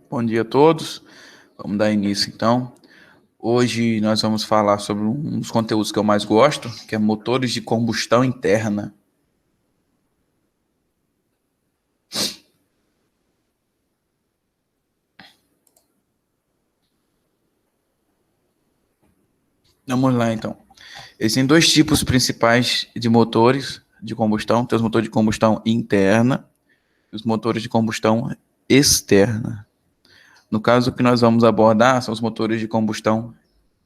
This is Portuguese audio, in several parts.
Bom dia a todos. Vamos dar início então. Hoje nós vamos falar sobre um dos conteúdos que eu mais gosto, que é motores de combustão interna. Vamos lá então. Existem dois tipos principais de motores de combustão. Tem os motores de combustão interna e os motores de combustão externa. No caso, o que nós vamos abordar são os motores de combustão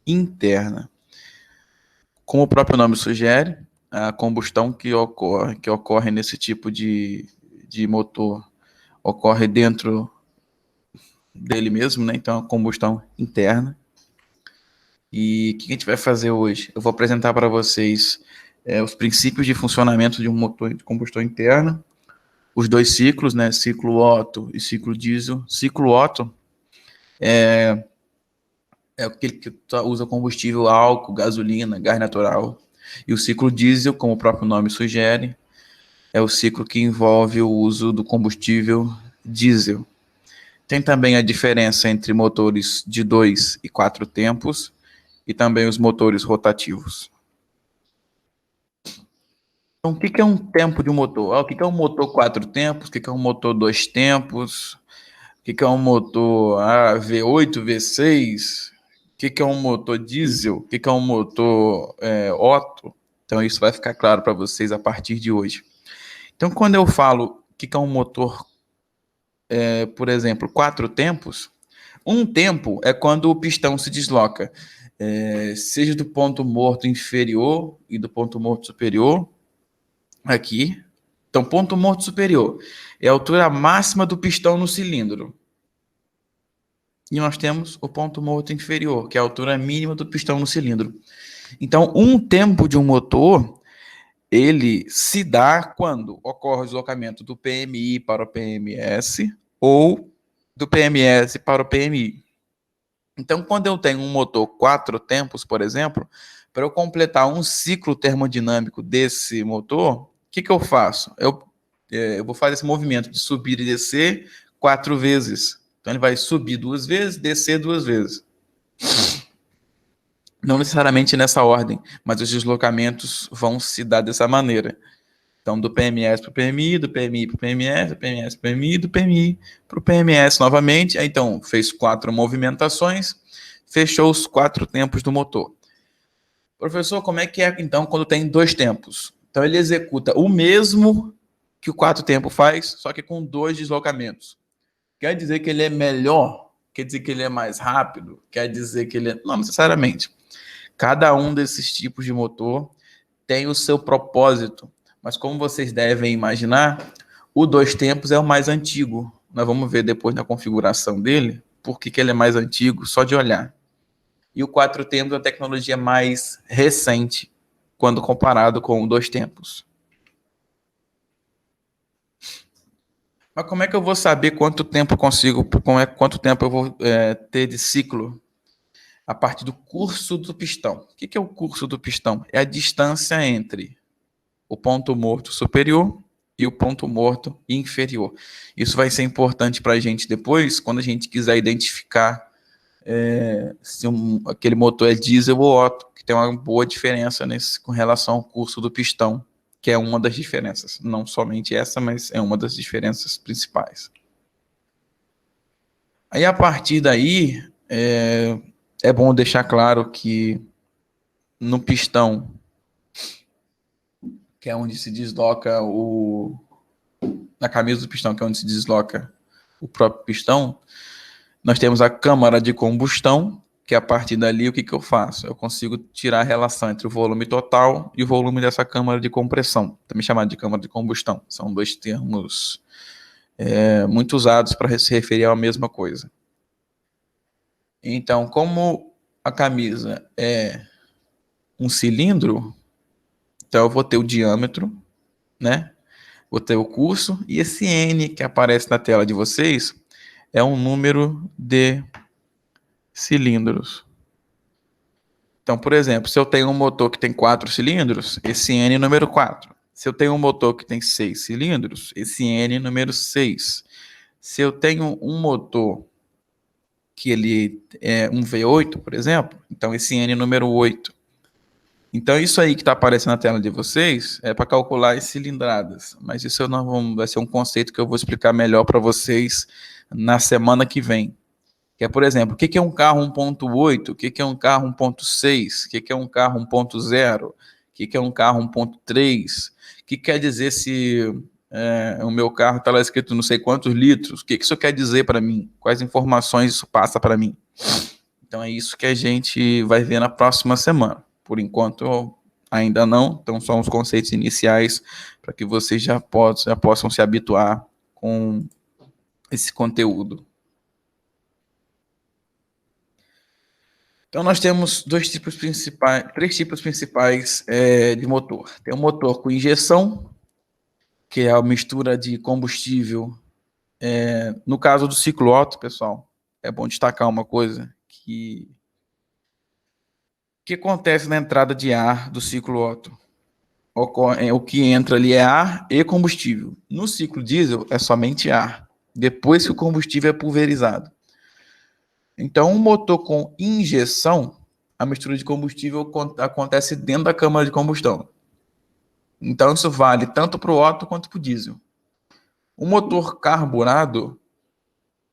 interna. Como o próprio nome sugere, a combustão que ocorre nesse tipo de motor ocorre dentro dele mesmo, né? Então, a combustão interna. E o que a gente vai fazer hoje? Eu vou apresentar para vocês os princípios de funcionamento de um motor de combustão interna, os dois ciclos, né? Ciclo Otto e ciclo diesel. Ciclo Otto é aquele que usa combustível álcool, gasolina, gás natural. E o ciclo diesel, como o próprio nome sugere, é o ciclo que envolve o uso do combustível diesel. Tem também a diferença entre motores de 2 e 4 tempos e também os motores rotativos. Então, o que é um tempo de um motor? O que é um motor 4 tempos? O que é um motor 2 tempos? O que é um motor V8, V6? O que é um motor diesel? O que é um motor Otto? Então, isso vai ficar claro para vocês a partir de hoje. Então, quando eu falo o que é um motor, por exemplo, 4 tempos, um tempo é quando o pistão se desloca, seja do ponto morto inferior e do ponto morto superior, aqui. Então, ponto morto superior é a altura máxima do pistão no cilindro. E nós temos o ponto morto inferior, que é a altura mínima do pistão no cilindro. Então, um tempo de um motor, ele se dá quando ocorre o deslocamento do PMI para o PMS ou do PMS para o PMI. Então, quando eu tenho um motor 4 tempos, por exemplo, para eu completar um ciclo termodinâmico desse motor, o que eu faço? Eu vou fazer esse movimento de subir e descer 4 vezes. Então, ele vai subir 2 vezes, descer 2 vezes. Não necessariamente nessa ordem, mas os deslocamentos vão se dar dessa maneira. Então, do PMS para o PMI, do PMI para o PMS, do PMS para o PMI, do PMI para o PMS novamente. Aí, então, fez 4 movimentações, fechou os 4 tempos do motor. Professor, como é que é, então, quando tem 2 tempos? Então, ele executa o mesmo que o 4 tempo faz, só que com 2 deslocamentos. Quer dizer que ele é melhor? Quer dizer que ele é mais rápido? Quer dizer que ele é... Não necessariamente. Cada um desses tipos de motor tem o seu propósito, mas como vocês devem imaginar, o 2 tempos é o mais antigo. Nós vamos ver depois na configuração dele por que ele é mais antigo, só de olhar. E o 4 tempos é a tecnologia mais recente, quando comparado com o 2 tempos. Mas como é que eu vou saber quanto tempo eu consigo, quanto tempo eu vou ter de ciclo? A partir do curso do pistão. O que é o curso do pistão? É a distância entre o ponto morto superior e o ponto morto inferior. Isso vai ser importante para a gente depois, quando a gente quiser identificar se aquele motor é diesel ou Otto, que tem uma boa diferença com relação ao curso do pistão, que é uma das diferenças. Não somente essa, mas é uma das diferenças principais. Aí, a partir daí, é bom deixar claro que no pistão, que é onde se desloca na camisa do pistão, que é onde se desloca o próprio pistão, nós temos a câmara de combustão, que a partir dali, o que eu faço? Eu consigo tirar a relação entre o volume total e o volume dessa câmara de compressão, também chamada de câmara de combustão. São dois termos muito usados para se referir à mesma coisa. Então, como a camisa é um cilindro, então eu vou ter o diâmetro, né? Vou ter o curso, e esse N que aparece na tela de vocês é um número de cilindros. Então, por exemplo, se eu tenho um motor que tem 4 cilindros, esse N é número 4. Se eu tenho um motor que tem 6 cilindros, esse N é número 6. Se eu tenho um motor que ele é um V8, por exemplo, então esse N número 8. Então isso aí que está aparecendo na tela de vocês é para calcular as cilindradas, mas isso vai ser um conceito que eu vou explicar melhor para vocês na semana que vem. Que é, por exemplo, o que é um carro 1.8, o que é um carro 1.6, o que é um carro 1.0, o que é um carro 1.3, o que quer dizer se o meu carro está lá escrito não sei quantos litros, o que isso quer dizer para mim, quais informações isso passa para mim. Então é isso que a gente vai ver na próxima semana. Por enquanto, ainda não, então são os conceitos iniciais para que vocês já possam se habituar com esse conteúdo. Então nós temos três tipos principais de motor. Tem o motor com injeção, que é a mistura de combustível. No caso do ciclo Otto, pessoal, é bom destacar uma coisa que acontece na entrada de ar do ciclo Otto. O que entra ali é ar e combustível. No ciclo diesel é somente ar, depois que o combustível é pulverizado. Então, um motor com injeção, a mistura de combustível acontece dentro da câmara de combustão. Então, isso vale tanto para o Otto quanto para o diesel. O motor carburado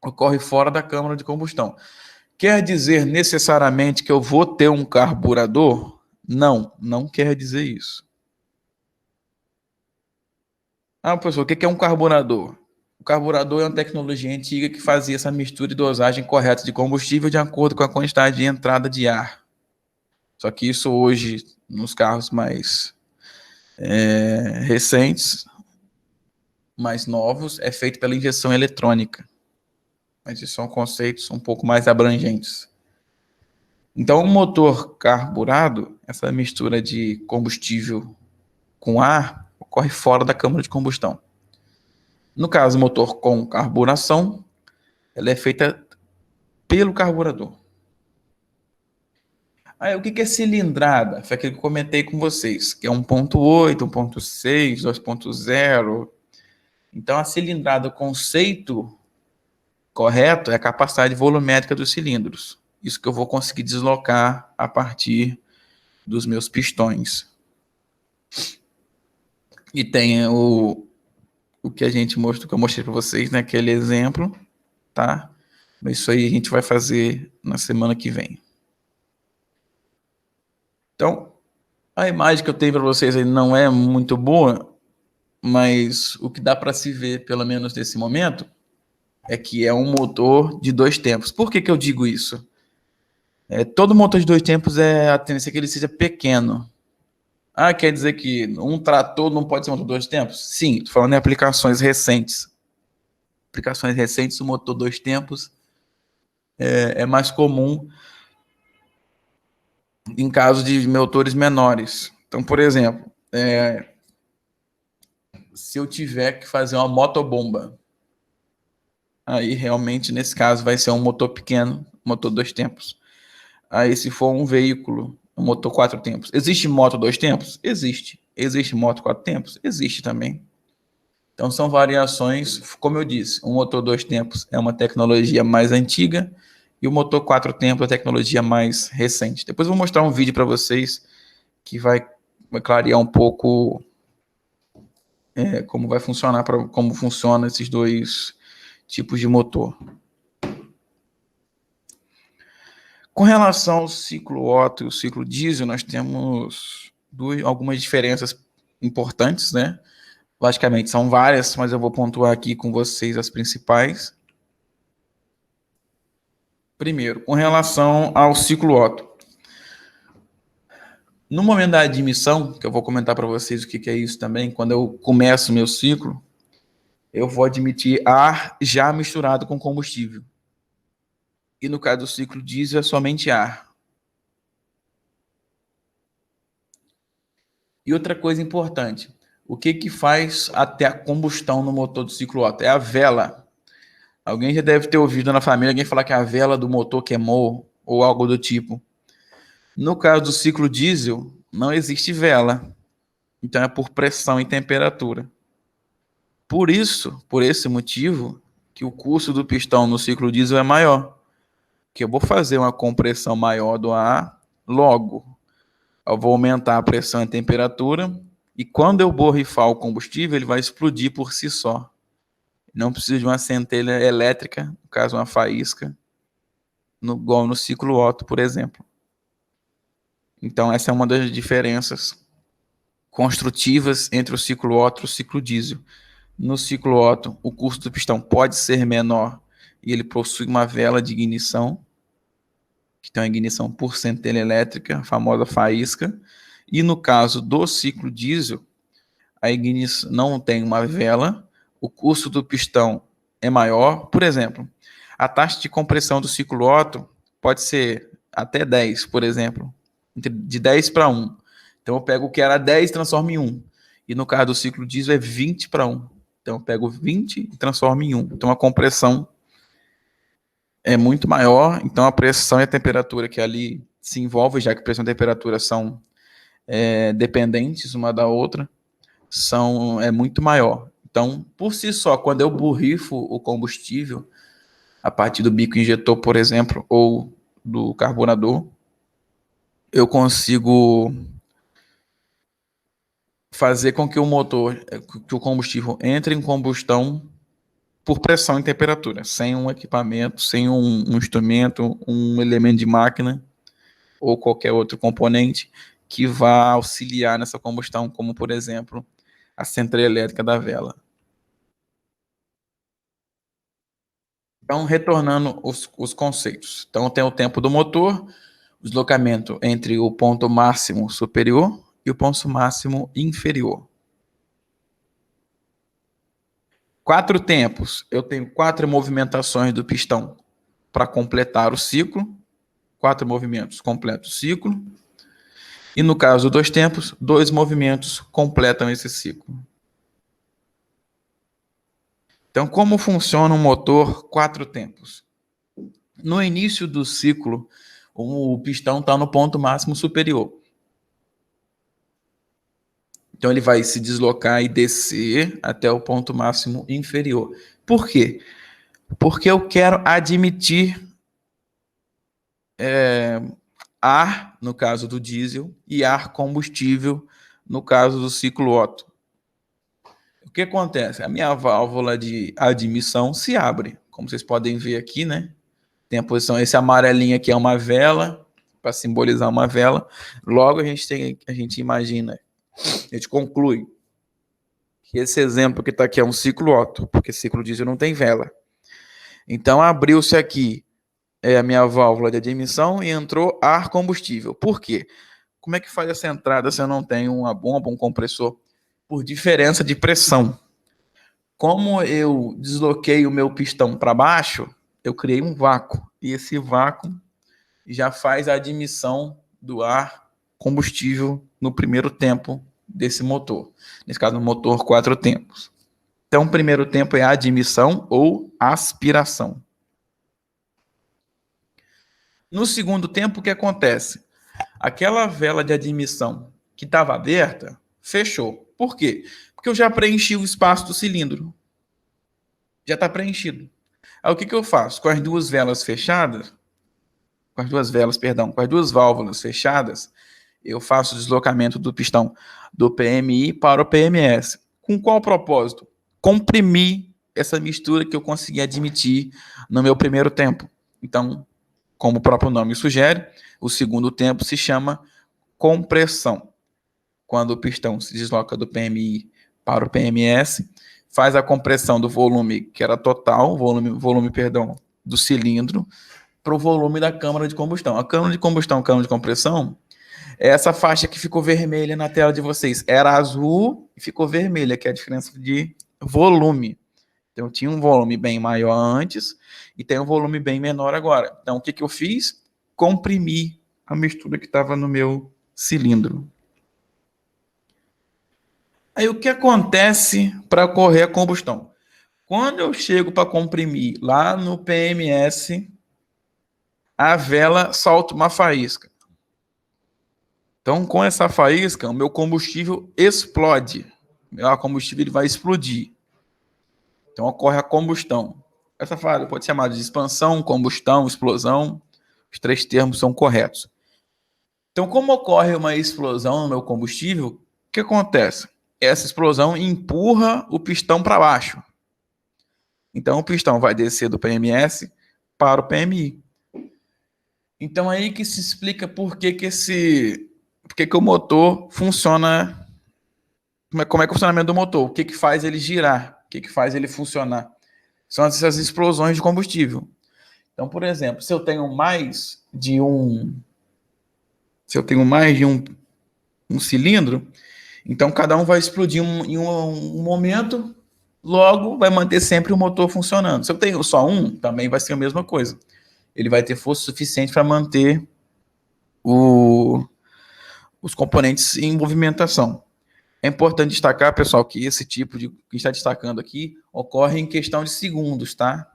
ocorre fora da câmara de combustão. Quer dizer necessariamente que eu vou ter um carburador? Não, não quer dizer isso. Ah, professor, o que é um carburador? O carburador é uma tecnologia antiga que fazia essa mistura e dosagem correta de combustível de acordo com a quantidade de entrada de ar. Só que isso hoje, nos carros mais recentes, mais novos, é feito pela injeção eletrônica. Mas isso são conceitos um pouco mais abrangentes. Então, o motor carburado, essa mistura de combustível com ar, ocorre fora da câmara de combustão. No caso, o motor com carburação, ela é feita pelo carburador. Aí, o que é cilindrada? Foi aquilo que eu comentei com vocês, que é 1.8, 1.6, 2.0. Então, a cilindrada, o conceito correto é a capacidade volumétrica dos cilindros. Isso que eu vou conseguir deslocar a partir dos meus pistões. E tem o que a gente mostrou, que eu mostrei para vocês, né? Aquele exemplo, tá? Isso aí a gente vai fazer na semana que vem. Então, a imagem que eu tenho para vocês aí não é muito boa, mas o que dá para se ver, pelo menos nesse momento, é que é um motor de 2 tempos. Por que eu digo isso? Todo motor de 2 tempos a tendência é que ele seja pequeno. Ah, quer dizer que um trator não pode ser um motor de 2 tempos? Sim, estou falando em aplicações recentes. Aplicações recentes, o motor 2 tempos é mais comum em caso de motores menores. Então, por exemplo, se eu tiver que fazer uma motobomba, aí realmente nesse caso vai ser um motor pequeno, motor 2 tempos. Aí se for um veículo, um motor 4 tempos. Existe moto 2 tempos? Existe. Existe moto 4 tempos? Existe também. Então são variações, como eu disse, um motor 2 tempos é uma tecnologia mais antiga e o motor 4 tempos é a tecnologia mais recente. Depois eu vou mostrar um vídeo para vocês que vai clarear um pouco como vai funcionar, como funciona esses dois tipos de motor. Com relação ao ciclo Otto e o ciclo diesel, nós temos algumas diferenças importantes, né? Logicamente são várias, mas eu vou pontuar aqui com vocês as principais. Primeiro, com relação ao ciclo Otto. No momento da admissão, que eu vou comentar para vocês o que é isso também, quando eu começo o meu ciclo, eu vou admitir ar já misturado com combustível. E no caso do ciclo diesel é somente ar. E outra coisa importante, o que faz até a combustão no motor do ciclo Otto? É a vela. Alguém já deve ter ouvido na família alguém falar que a vela do motor queimou ou algo do tipo. No caso do ciclo diesel, não existe vela. Então é por pressão e temperatura. Por isso, por esse motivo, que o custo do pistão no ciclo diesel é maior. que eu vou fazer uma compressão maior do ar, logo eu vou aumentar a pressão e a temperatura, e quando eu borrifar o combustível, ele vai explodir por si só. Não precisa de uma centelha elétrica, no caso uma faísca, igual no ciclo Otto, por exemplo. Então essa é uma das diferenças construtivas entre o ciclo Otto e o ciclo diesel. No ciclo Otto, o custo do pistão pode ser menor e ele possui uma vela de ignição, que tem uma ignição por centelha elétrica, a famosa faísca. E no caso do ciclo diesel, a ignição não tem uma vela, o custo do pistão é maior. Por exemplo, a taxa de compressão do ciclo Otto pode ser até 10, por exemplo, de 10 para 1. Então eu pego o que era 10 e transformo em 1. E no caso do ciclo diesel é 20 para 1. Então eu pego 20 e transformo em 1. Então a compressão é muito maior, então a pressão e a temperatura que ali se envolvem, já que pressão e temperatura são dependentes uma da outra, é muito maior. Então, por si só, quando eu borrifo o combustível, a partir do bico injetor, por exemplo, ou do carburador, eu consigo fazer com que o motor, que o combustível entre em combustão por pressão e temperatura, sem um equipamento, sem um instrumento, um elemento de máquina ou qualquer outro componente que vá auxiliar nessa combustão, como, por exemplo, a central elétrica da vela. Então, retornando os conceitos. Então, tem o tempo do motor, o deslocamento entre o ponto máximo superior e o ponto máximo inferior. 4 tempos. Eu tenho 4 movimentações do pistão para completar o ciclo. 4 movimentos completam o ciclo. E no caso dos tempos, 2 movimentos completam esse ciclo. Então, como funciona um motor 4 tempos? No início do ciclo, o pistão está no ponto máximo superior. Então, ele vai se deslocar e descer até o ponto máximo inferior. Por quê? Porque eu quero admitir ar, no caso do diesel, e ar combustível, no caso do ciclo Otto. O que acontece? A minha válvula de admissão se abre, como vocês podem ver aqui, né? Tem a posição, esse amarelinho aqui é uma vela, para simbolizar uma vela. Logo a gente imagina, a gente conclui que esse exemplo que está aqui é um ciclo Otto, porque ciclo diesel não tem vela. Então abriu-se aqui a minha válvula de admissão e entrou ar combustível. Por quê? Como é que faz essa entrada se eu não tenho uma bomba, um compressor? Por diferença de pressão. Como eu desloquei o meu pistão para baixo, eu criei um vácuo. E esse vácuo já faz a admissão do ar combustível no primeiro tempo desse motor. Nesse caso, no motor 4 tempos. Então, o primeiro tempo é a admissão ou aspiração. No segundo tempo, o que acontece? Aquela vela de admissão que estava aberta, fechou. Por quê? Porque eu já preenchi o espaço do cilindro. Já está preenchido. Aí o que eu faço? Com as duas válvulas fechadas, eu faço o deslocamento do pistão do PMI para o PMS. Com qual propósito? Comprimir essa mistura que eu consegui admitir no meu primeiro tempo. Então, como o próprio nome sugere, o segundo tempo se chama compressão. Quando o pistão se desloca do PMI para o PMS, faz a compressão do volume que era total, volume do cilindro, para o volume da câmara de combustão. A câmara de combustão, câmara de compressão, é essa faixa que ficou vermelha na tela de vocês. Era azul e ficou vermelha, que é a diferença de volume. Então, tinha um volume bem maior antes e tem um volume bem menor agora. Então, o que eu fiz? Comprimi a mistura que estava no meu cilindro. Aí, o que acontece para ocorrer a combustão? Quando eu chego para comprimir lá no PMS, a vela solta uma faísca. Então, com essa faísca, o meu combustível explode. O combustível ele vai explodir. Então, ocorre a combustão. Essa fase pode ser chamada de expansão, combustão, explosão. Os 3 termos são corretos. Então, como ocorre uma explosão no meu combustível, o que acontece? Essa explosão empurra o pistão para baixo. Então, o pistão vai descer do PMS para o PMI. Então, aí que se explica por que o motor funciona, como é que é o funcionamento do motor, o que faz ele girar, o que faz ele funcionar. São essas explosões de combustível. Então, por exemplo, se eu tenho mais de um cilindro, então cada um vai explodir em um momento, logo vai manter sempre o motor funcionando. Se eu tenho só um, também vai ser a mesma coisa. Ele vai ter força suficiente para manter os componentes em movimentação. É importante destacar, pessoal, que esse tipo de que está destacando aqui ocorre em questão de segundos, tá?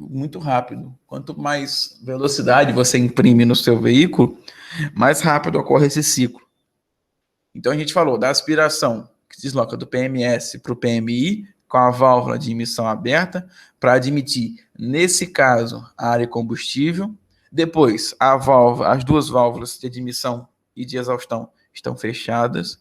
Muito rápido. Quanto mais velocidade você imprime no seu veículo, mais rápido ocorre esse ciclo. Então a gente falou da aspiração, que se desloca do PMS para o PMI, com a válvula de emissão aberta, para admitir, nesse caso, a área combustível. Depois, as 2 válvulas de admissão e de exaustão estão fechadas.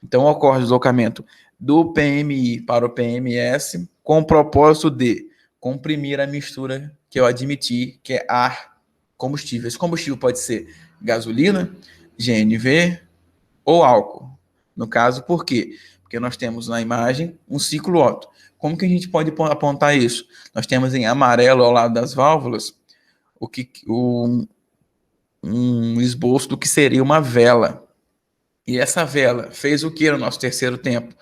Então ocorre o deslocamento do PMI para o PMS, com o propósito de comprimir a mistura que eu admiti, que é ar combustível. Esse combustível pode ser gasolina, GNV ou álcool. No caso, por quê? Porque nós temos na imagem um ciclo Otto. Como que a gente pode apontar isso? Nós temos em amarelo ao lado das válvulas um esboço do que seria uma vela. E essa vela fez o que no nosso terceiro tempo?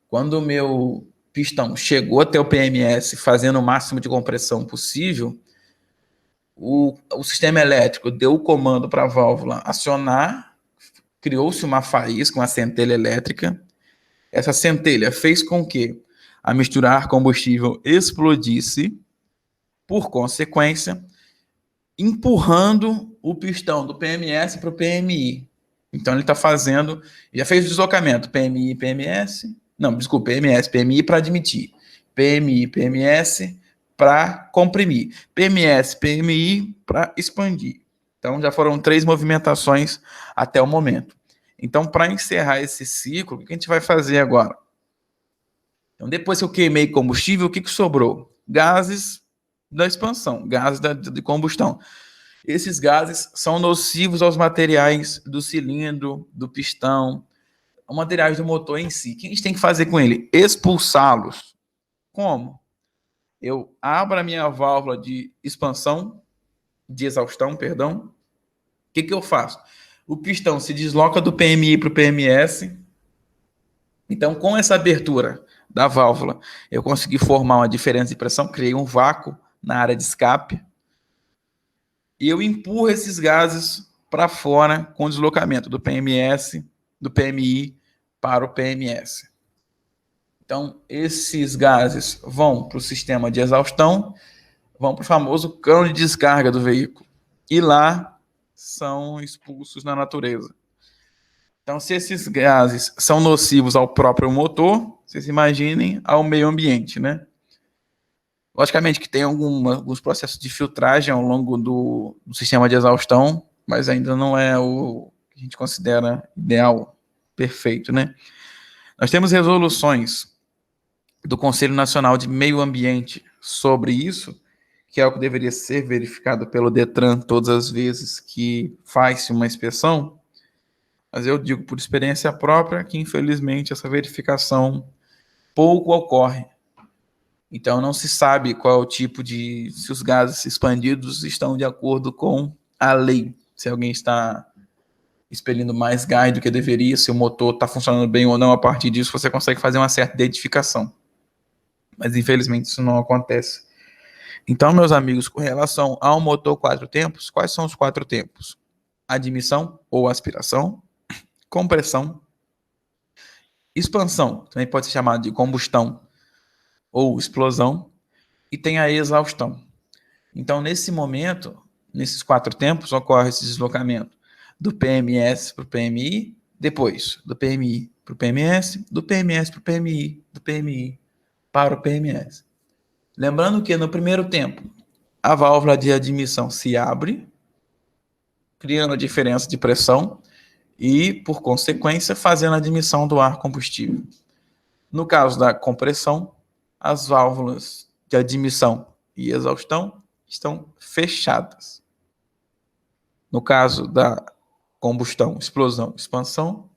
Quando o meu pistão chegou até o PMS fazendo o máximo de compressão possível, o sistema elétrico deu o comando para a válvula acionar, criou-se uma faísca, uma centelha elétrica. Essa centelha fez com que a mistura ar-combustível explodisse, por consequência, empurrando o pistão do PMS para o PMI. Então ele está fazendo, já fez o deslocamento, PMI, PMS, não, desculpa, PMS, PMI para admitir, PMI, PMS para comprimir, PMS, PMI para expandir. Então já foram 3 movimentações até o momento. Então, para encerrar esse ciclo, o que a gente vai fazer agora? Então, depois que eu queimei combustível, o que sobrou? Gases da expansão, gases de combustão. Esses gases são nocivos aos materiais do cilindro, do pistão, aos materiais do motor em si. O que a gente tem que fazer com ele? Expulsá-los. Como? Eu abro a minha válvula de expansão, de exaustão, perdão. O que eu faço? O pistão se desloca do PMI para o PMS. Então, com essa abertura da válvula, eu consegui formar uma diferença de pressão, criei um vácuo na área de escape. E eu empurro esses gases para fora com o deslocamento do PMS, do PMI para o PMS. Então, esses gases vão para o sistema de exaustão, vão para o famoso cano de descarga do veículo. E lá são expulsos na natureza. Então, se esses gases são nocivos ao próprio motor, vocês imaginem ao meio ambiente, né? Logicamente que tem alguns processos de filtragem ao longo do sistema de exaustão, mas ainda não é o que a gente considera ideal, perfeito, né? Nós temos resoluções do Conselho Nacional de Meio Ambiente sobre isso, que é o que deveria ser verificado pelo Detran todas as vezes que faz-se uma inspeção, mas eu digo por experiência própria que, infelizmente, essa verificação pouco ocorre. Então, não se sabe qual é o tipo se os gases expandidos estão de acordo com a lei. Se alguém está expelindo mais gás do que deveria, se o motor está funcionando bem ou não, a partir disso você consegue fazer uma certa identificação. Mas, infelizmente, isso não acontece. Então, meus amigos, com relação ao motor 4 tempos, quais são os 4 tempos? Admissão ou aspiração, compressão, expansão, também pode ser chamado de combustão ou explosão, e tem a exaustão. Então, nesse momento, nesses 4 tempos, ocorre esse deslocamento do PMS para o PMI, depois do PMI para o PMS, do PMS para o PMI, do PMI para o PMS. Lembrando que no primeiro tempo, a válvula de admissão se abre, criando a diferença de pressão e, por consequência, fazendo a admissão do ar combustível. No caso da compressão, as válvulas de admissão e exaustão estão fechadas. No caso da combustão, explosão, expansão,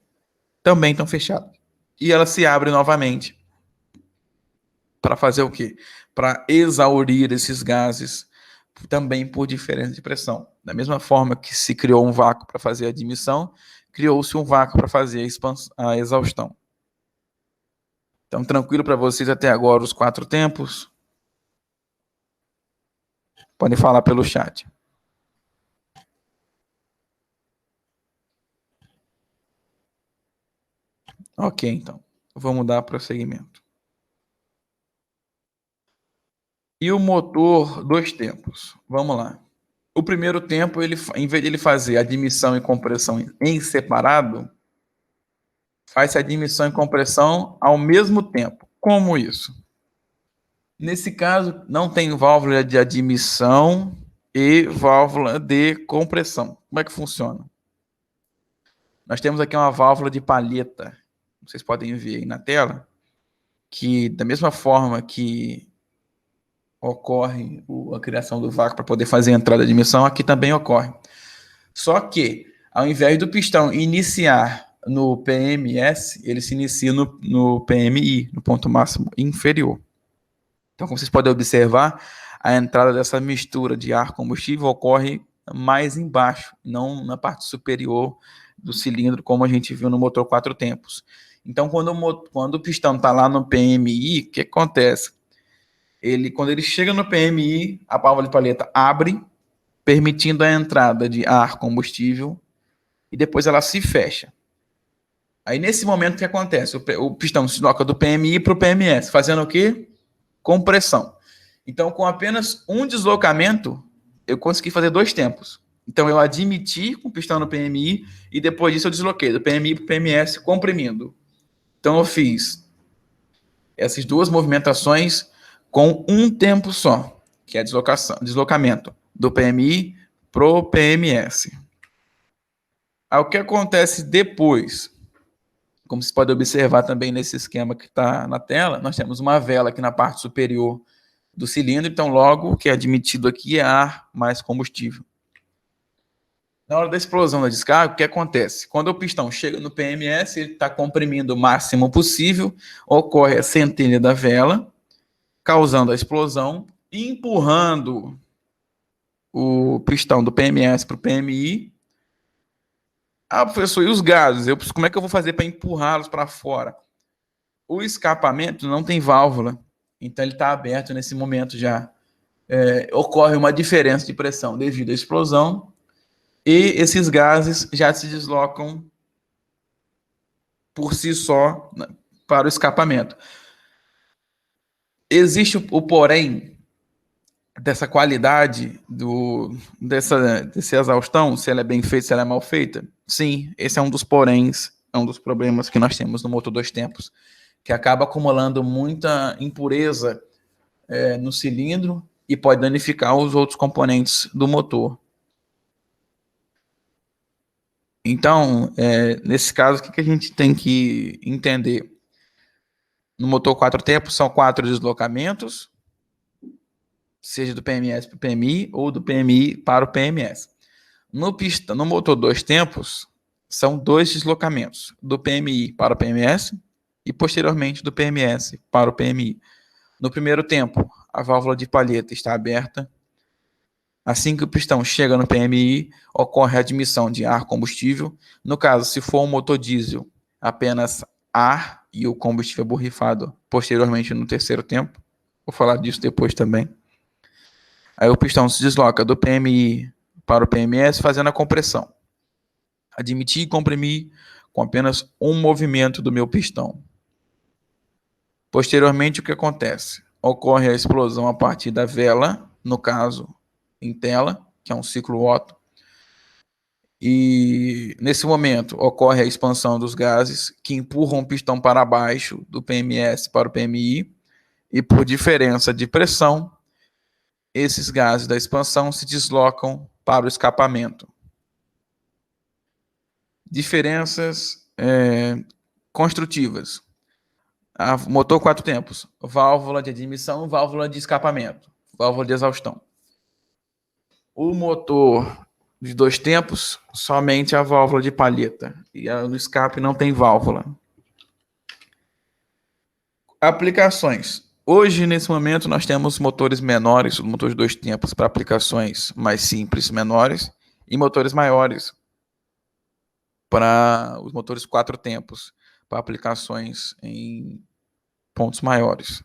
também estão fechadas. E ela se abre novamente para fazer o quê? Para exaurir esses gases também por diferença de pressão. Da mesma forma que se criou um vácuo para fazer a admissão, criou-se um vácuo para fazer a exaustão. Então, tranquilo para vocês até agora os 4 tempos? Podem falar pelo chat. Ok, então. Vamos dar prosseguimento. E o motor 2 tempos? Vamos lá. O primeiro tempo, em vez de ele fazer admissão e compressão em separado, faz admissão e compressão ao mesmo tempo. Como isso? Nesse caso, não tem válvula de admissão e válvula de compressão. Como é que funciona? Nós temos aqui uma válvula de palheta. Vocês podem ver aí na tela, que da mesma forma que ocorre a criação do vácuo para poder fazer a entrada de admissão, aqui também ocorre. Só que, ao invés do pistão iniciar no PMS, ele se inicia no PMI, no ponto máximo inferior. Então, como vocês podem observar, a entrada dessa mistura de ar combustível ocorre mais embaixo, não na parte superior do cilindro, como a gente viu no motor 4 tempos. Então, quando o pistão está lá no PMI, o que acontece? Quando ele chega no PMI, a válvula de palheta abre, permitindo a entrada de ar combustível, e depois ela se fecha. Aí, nesse momento, o que acontece? O pistão se desloca do PMI para o PMS, fazendo o quê? Compressão. Então, com apenas um deslocamento, eu consegui fazer 2 tempos. Então, eu admiti com o pistão no PMI e depois disso eu desloquei do PMI para o PMS comprimindo. Então, eu fiz essas 2 movimentações com um tempo só, que é deslocamento do PMI para o PMS. Aí, o que acontece depois? Como vocês podem observar também nesse esquema que está na tela, nós temos uma vela aqui na parte superior do cilindro, então logo o que é admitido aqui é ar mais combustível. Na hora da explosão da descarga, o que acontece? Quando o pistão chega no PMS, ele está comprimindo o máximo possível, ocorre a centelha da vela, causando a explosão, e empurrando o pistão do PMS para o PMI. Ah, professor, e os gases? Como é que eu vou fazer para empurrá-los para fora? O escapamento não tem válvula, então ele está aberto nesse momento já. Ocorre uma diferença de pressão devido à explosão e esses gases já se deslocam por si só para o escapamento. Existe o porém dessa qualidade dessa exaustão, se ela é bem feita, se ela é mal feita? Sim, esse é um dos poréns, é um dos problemas que nós temos no motor 2 tempos, que acaba acumulando muita impureza no cilindro e pode danificar os outros componentes do motor. Então, nesse caso, o que a gente tem que entender? No motor 4 tempos, são 4 deslocamentos, seja do PMS para o PMI ou do PMI para o PMS. No motor 2 tempos, são 2 deslocamentos, do PMI para o PMS e, posteriormente, do PMS para o PMI. No primeiro tempo, a válvula de palheta está aberta. Assim que o pistão chega no PMI, ocorre a admissão de ar combustível. No caso, se for um motor diesel, apenas ar e o combustível borrifado posteriormente no terceiro tempo. Vou falar disso depois também. Aí o pistão se desloca do PMI para o PMS fazendo a compressão. Admitir e comprimir com apenas um movimento do meu pistão. Posteriormente, o que acontece? Ocorre a explosão a partir da vela, no caso, em tela, que é um ciclo Otto. E nesse momento ocorre a expansão dos gases que empurram o pistão para baixo do PMS para o PMI e por diferença de pressão esses gases da expansão se deslocam para o escapamento. Diferenças construtivas. Motor 4 tempos, válvula de admissão, válvula de escapamento, válvula de exaustão. O motor de 2 tempos, somente a válvula de palheta. E no escape não tem válvula. Aplicações. Hoje, nesse momento, nós temos motores menores, motores de 2 tempos para aplicações mais simples, menores, e motores maiores para os motores 4 tempos, para aplicações em pontos maiores.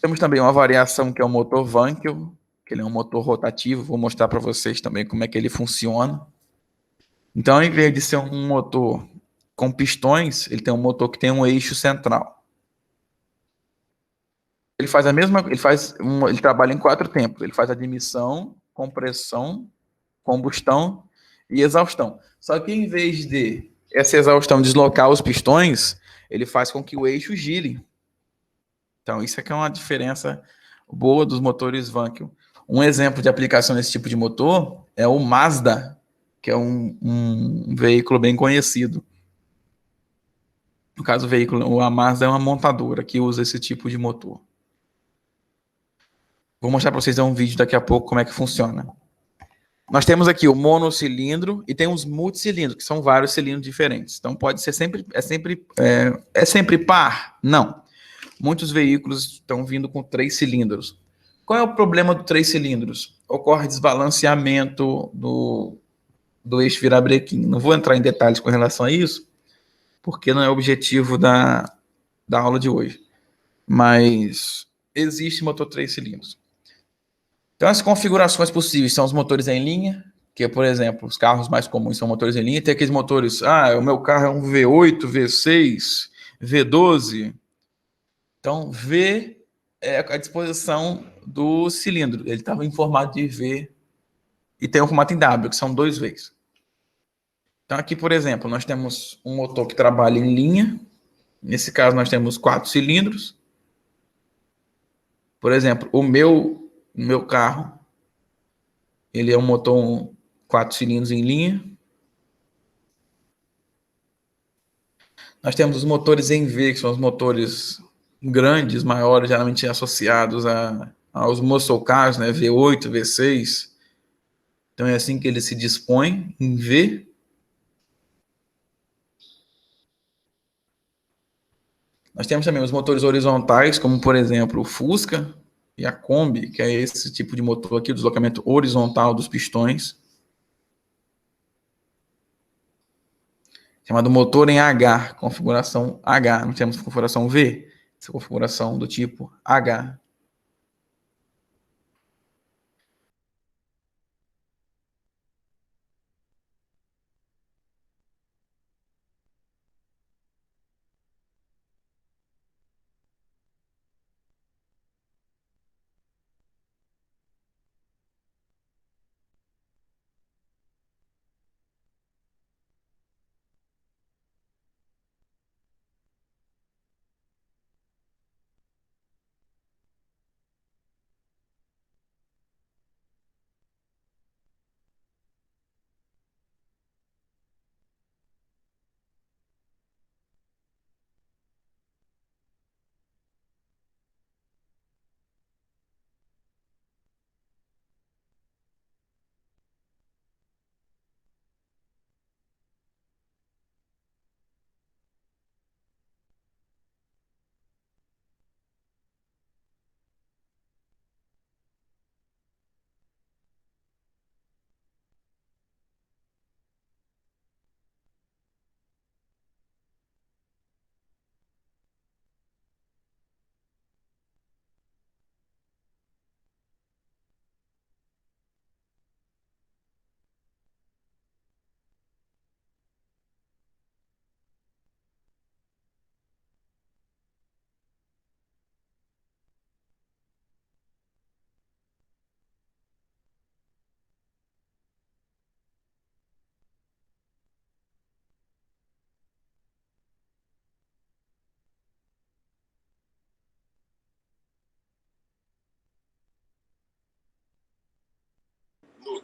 Temos também uma variação que é o motor Wankel, que ele é um motor rotativo. Vou mostrar para vocês também como é que ele funciona. Então, em vez de ser um motor com pistões, ele tem um motor que tem um eixo central. Ele faz a mesma, ele trabalha em 4 tempos. Ele faz admissão, compressão, combustão e exaustão. Só que em vez de essa exaustão deslocar os pistões, ele faz com que o eixo gire. Então, isso aqui é uma diferença boa dos motores Wankel. Um exemplo de aplicação desse tipo de motor é o Mazda, que é um veículo bem conhecido. No caso, a Mazda é uma montadora que usa esse tipo de motor. Vou mostrar para vocês um vídeo daqui a pouco como é que funciona. Nós temos aqui o monocilindro e tem os multicilindros, que são vários cilindros diferentes. Então pode ser sempre par? Não. Muitos veículos estão vindo com 3 cilindros. Qual é o problema do 3 cilindros? Ocorre desbalanceamento do eixo virabrequim. Não vou entrar em detalhes com relação a isso, porque não é o objetivo da aula de hoje. Mas existe motor 3 cilindros. Então, as configurações possíveis são os motores em linha, que, por exemplo, os carros mais comuns são motores em linha. Tem aqueles motores, o meu carro é um V8, V6, V12. Então, V é a disposição do cilindro. Ele estava em formato de V e tem um formato em W, que são 2 Vs. Então, aqui, por exemplo, nós temos um motor que trabalha em linha. Nesse caso, nós temos 4 cilindros. Por exemplo, o meu carro, ele é um motor 4 cilindros em linha. Nós temos os motores em V, que são os motores grandes, maiores, geralmente associados aos muscle cars, né? V8, V6. Então é assim que ele se dispõe, em V. Nós temos também os motores horizontais, como por exemplo o Fusca e a Kombi, que é esse tipo de motor aqui, o deslocamento horizontal dos pistões. Chamado motor em H, configuração H. Não temos configuração V, essa configuração do tipo H.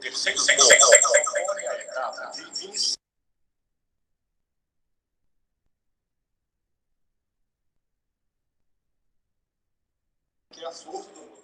terceiro ponto, a etapa de iniciar. Que é a força do motor.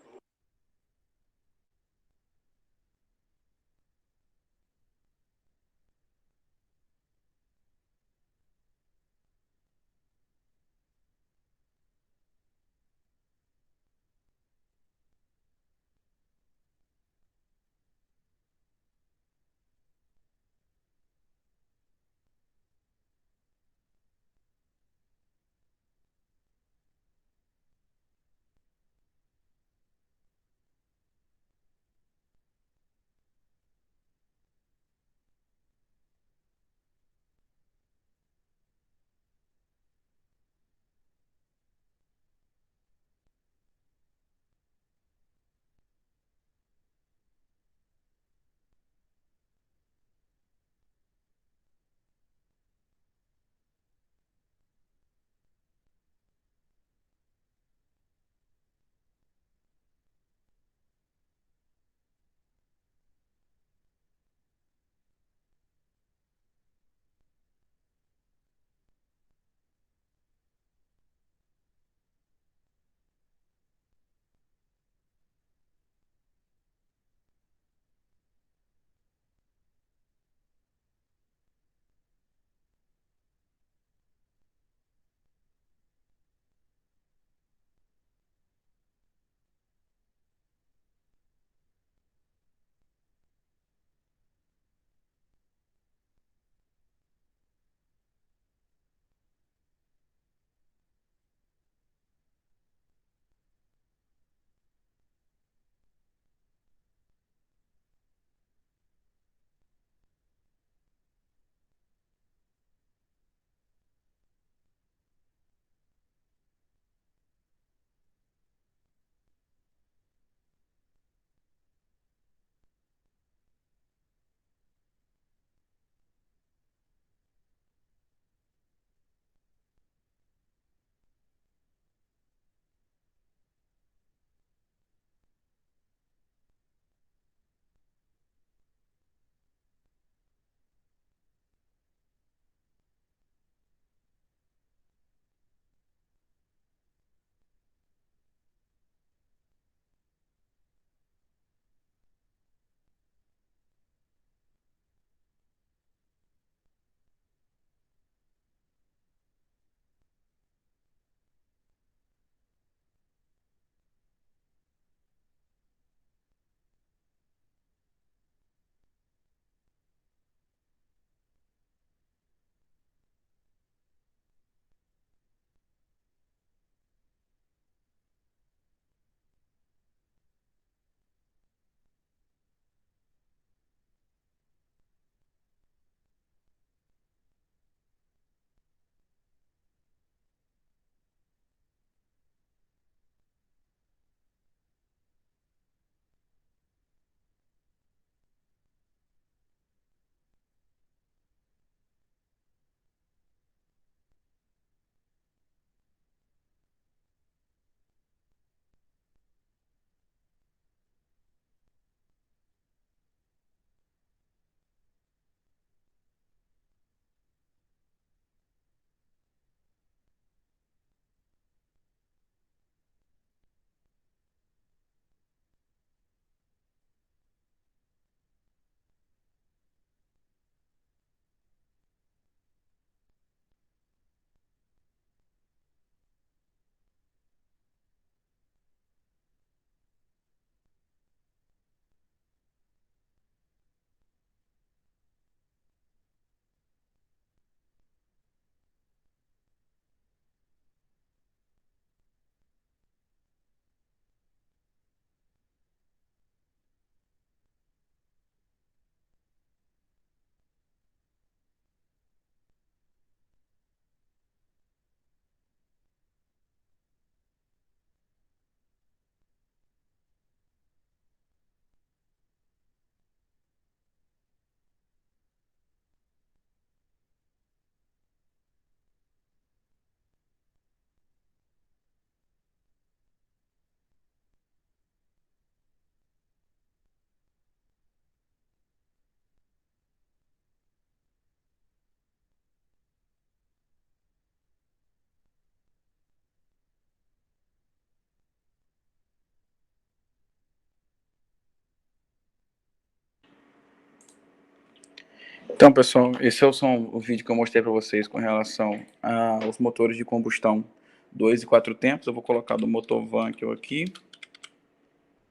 Então, pessoal, esse é o vídeo que eu mostrei para vocês com relação aos motores de combustão 2 e 4 tempos. Eu vou colocar do motor Wankel aqui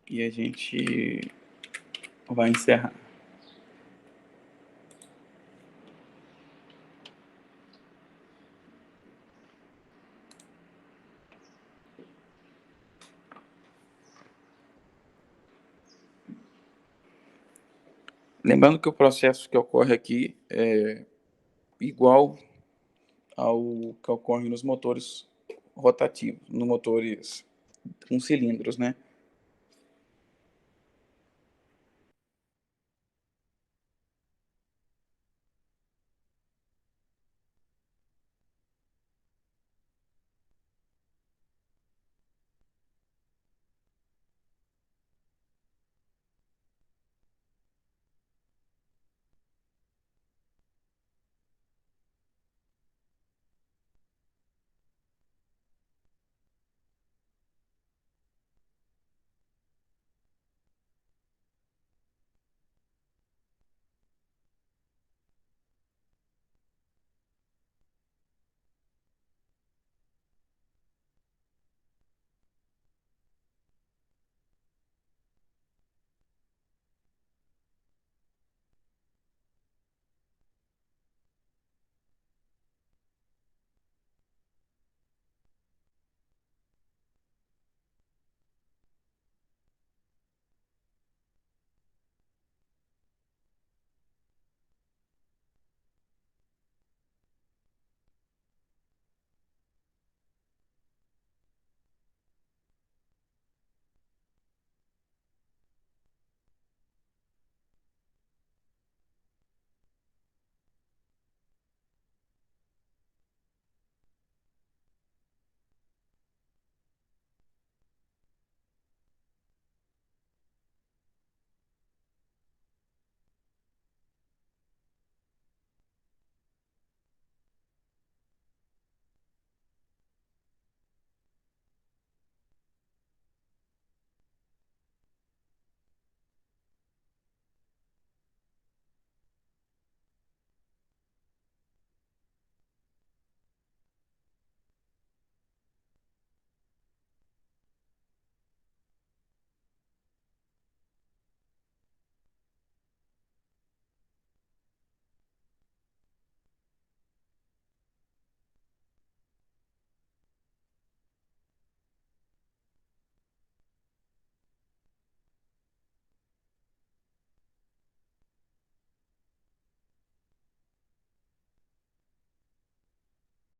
e a gente vai encerrar. Lembrando que o processo que ocorre aqui é igual ao que ocorre nos motores rotativos, nos motores com cilindros, né?